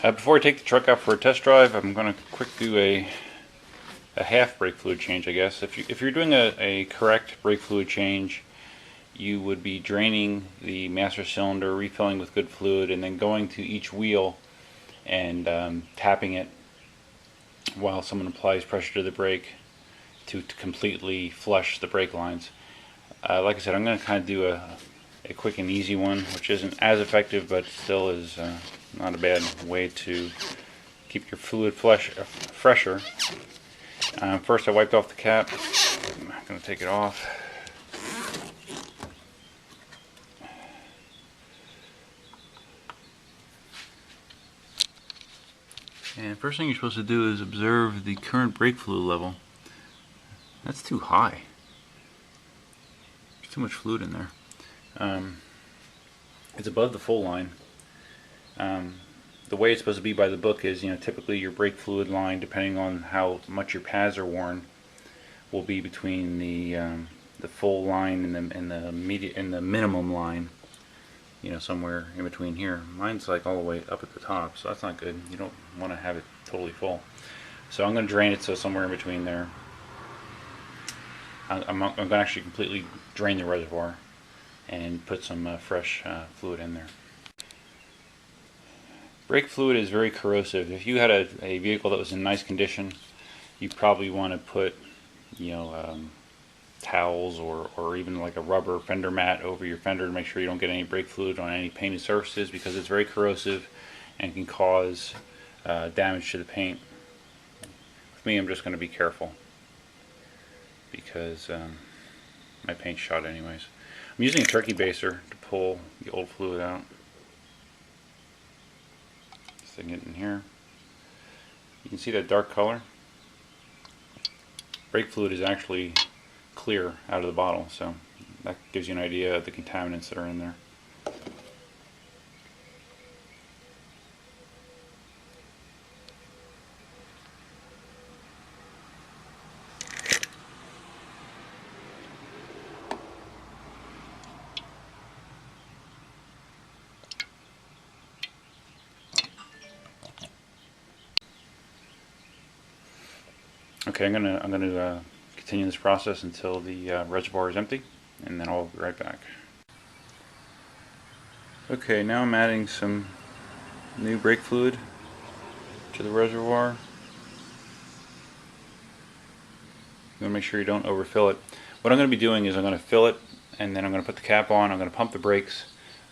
Before I take the truck out for a test drive, I'm going to quick do a half brake fluid change, I guess. If you're doing a correct brake fluid change, you would be draining the master cylinder, refilling with good fluid, and then going to each wheel and tapping it while someone applies pressure to the brake to completely flush the brake lines. Like I said, I'm going to kind of do a quick and easy one, which isn't as effective, but still is not a bad way to keep your fluid fresher. First, I wiped off the cap. I'm going to take it off. And first thing you're supposed to do is observe the current brake fluid level. That's too high. There's too much fluid in there. It's above the full line. The way it's supposed to be by the book is, typically your brake fluid line, depending on how much your pads are worn, will be between the full line and the minimum line. Somewhere in between here. Mine's like all the way up at the top, so that's not good. You don't want to have it totally full. So I'm going to drain it so somewhere in between there. I'm going to actually completely drain the reservoir and put some fresh fluid in there. Brake fluid is very corrosive. If you had a vehicle that was in nice condition, you probably want to put towels or even like a rubber fender mat over your fender to make sure you don't get any brake fluid on any painted surfaces, because it's very corrosive and can cause damage to the paint. With me, I'm just going to be careful because my paint's shot anyways. I'm using a turkey baster to pull the old fluid out. Sticking it in here. You can see that dark color. Brake fluid is actually clear out of the bottle, so that gives you an idea of the contaminants that are in there. Okay, I'm gonna continue this process until the reservoir is empty, and then I'll be right back. Okay, now I'm adding some new brake fluid to the reservoir. You want to make sure you don't overfill it. What I'm going to be doing is I'm going to fill it, and then I'm going to put the cap on. I'm going to pump the brakes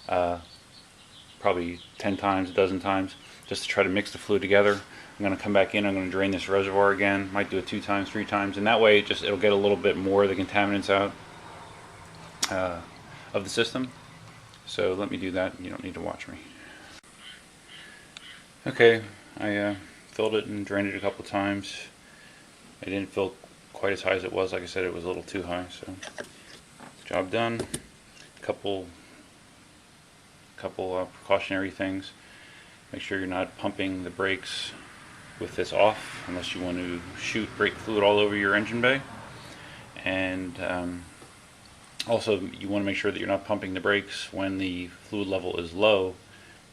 probably 10 times, a dozen times, just to try to mix the fluid together. I'm going to come back in, I'm going to drain this reservoir again, might do it 2 times, 3 times, and that way it'll get a little bit more of the contaminants out of the system. So let me do that, you don't need to watch me. Okay, I filled it and drained it a couple times. I didn't fill quite as high as it was. Like I said, it was a little too high, so job done. Couple precautionary things. Make sure you're not pumping the brakes with this off unless you want to shoot brake fluid all over your engine bay. And also you want to make sure that you're not pumping the brakes when the fluid level is low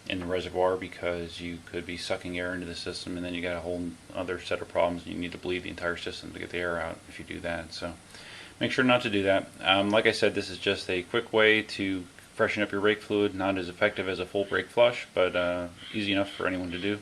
in the reservoir, because you could be sucking air into the system and then you got a whole other set of problems and you need to bleed the entire system to get the air out if you do that. So make sure not to do that. Like I said, this is just a quick way to freshen up your brake fluid. Not as effective as a full brake flush, but easy enough for anyone to do.